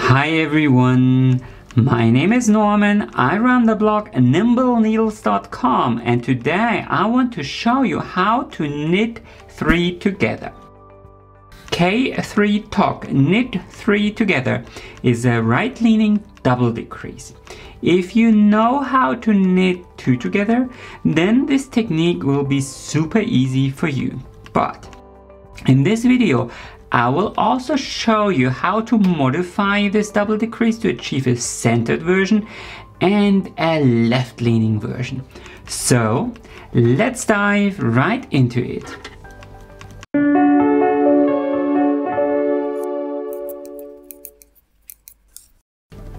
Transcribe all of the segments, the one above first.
Hi everyone, my name is Norman. I run the blog nimbleneedles.com, and today I want to show you how to knit 3 together. K3tog, knit 3 together, is a right-leaning double decrease. If you know how to knit 2 together, then this technique will be super easy for you. But in this video, I will also show you how to modify this double decrease to achieve a centered version and a left-leaning version. So let's dive right into it.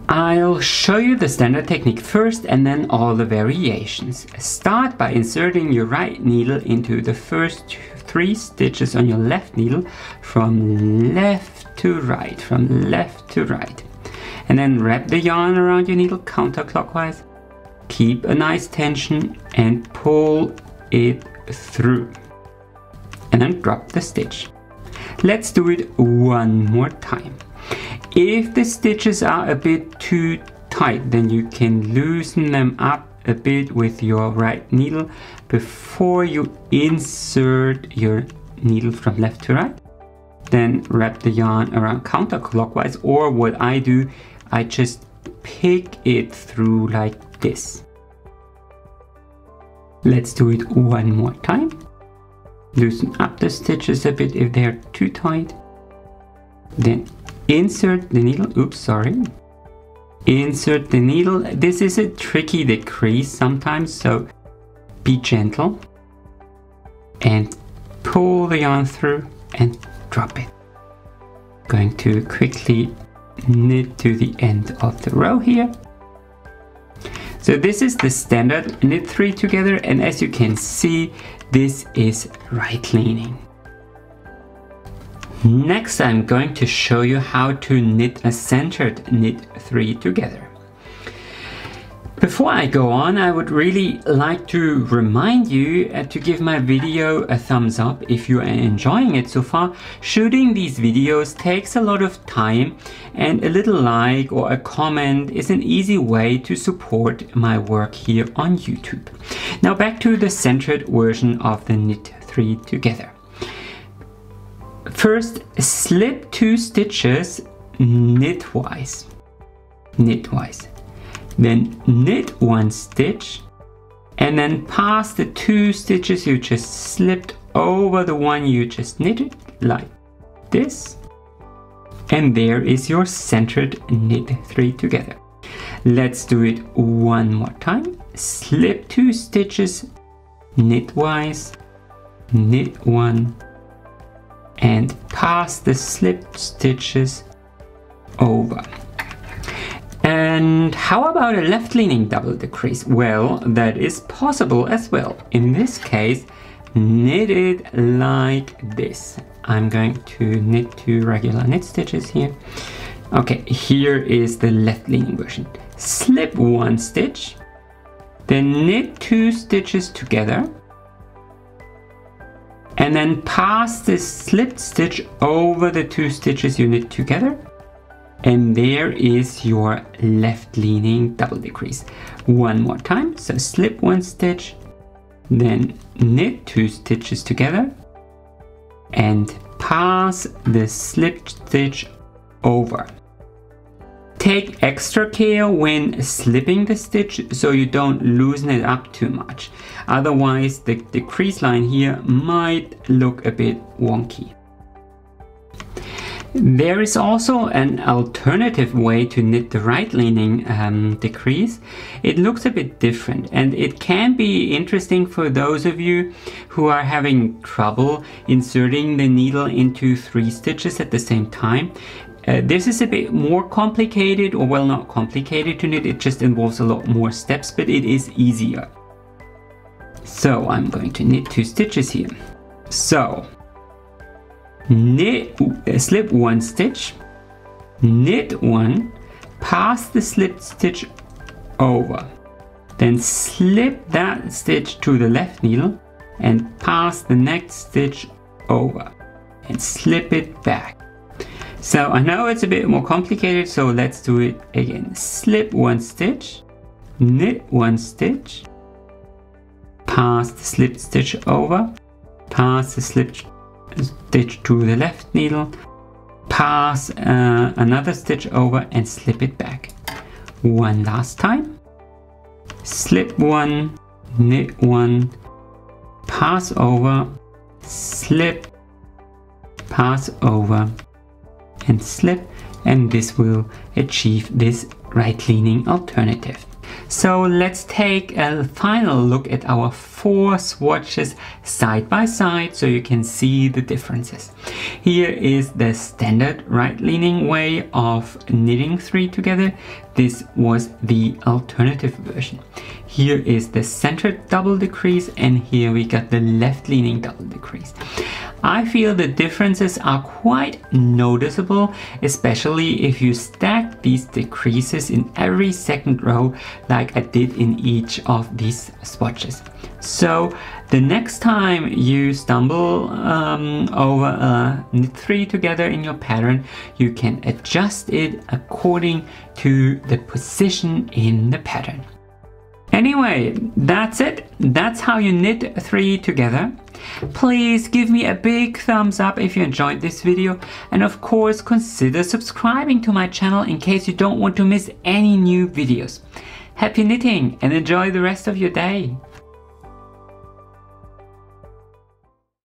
I'll show you the standard technique first and then all the variations. Start by inserting your right needle into the first 3 stitches on your left needle from left to right, and then wrap the yarn around your needle counterclockwise. Keep a nice tension and pull it through, and then drop the stitch. Let's do it one more time. If the stitches are a bit too tight, then you can loosen them up a bit with your right needle before you insert your needle from left to right. Then wrap the yarn around counterclockwise, or what I do, I just pick it through like this. Let's do it one more time. Loosen up the stitches a bit if they're too tight. Then insert the needle, insert the needle. This is a tricky decrease sometimes, so be gentle and pull the yarn through and drop it. Going to quickly knit to the end of the row here. So this is the standard knit 3 together, and as you can see, this is right leaning. Next, I'm going to show you how to knit a centered knit 3 together. Before I go on, I would really like to remind you to give my video a thumbs up if you are enjoying it so far. Shooting these videos takes a lot of time, and a little like or a comment is an easy way to support my work here on YouTube. Now back to the centered version of the knit 3 together. First, slip 2 stitches knitwise, then knit 1 stitch, and then pass the 2 stitches you just slipped over the one you just knitted, like this, and there is your centered knit 3 together. Let's do it one more time. Slip 2 stitches knitwise, knit 1, and pass the slipped stitches over. And how about a left-leaning double decrease? Well, that is possible as well. In this case, knit it like this. I'm going to knit 2 regular knit stitches here. Okay, here is the left-leaning version. Slip 1 stitch, then knit 2 stitches together, and then pass the slipped stitch over the 2 stitches you knit together, and there is your left-leaning double decrease. One more time. So slip 1 stitch, then knit 2 stitches together, and pass the slipped stitch over. Take extra care when slipping the stitch so you don't loosen it up too much. Otherwise, the decrease line here might look a bit wonky. There is also an alternative way to knit the right-leaning decrease. It looks a bit different, and it can be interesting for those of you who are having trouble inserting the needle into 3 stitches at the same time. This is a bit more complicated, or well, not complicated to knit, it just involves a lot more steps, but it is easier. So I'm going to knit 2 stitches here. So slip 1 stitch, knit 1, pass the slipped stitch over, then slip that stitch to the left needle and pass the next stitch over and slip it back. So I know it's a bit more complicated, so let's do it again. Slip 1 stitch, knit 1 stitch, pass the slipped stitch over, pass the slipped stitch to the left needle, pass another stitch over and slip it back. One last time. Slip 1, knit 1, pass over, slip, pass over and slip, and this will achieve this right leaning alternative. So let's take a final look at our 4 swatches side by side so you can see the differences. Here is the standard right leaning way of knitting 3 together. This was the alternative version. Here is the centered double decrease, and here we got the left leaning double decrease. I feel the differences are quite noticeable, especially if you stack these decreases in every second row like I did in each of these swatches. So the next time you stumble over a knit 3 together in your pattern, you can adjust it according to the position in the pattern. Anyway, that's it. That's how you knit 3 together. Please give me a big thumbs up if you enjoyed this video, and of course consider subscribing to my channel in case you don't want to miss any new videos. Happy knitting and enjoy the rest of your day.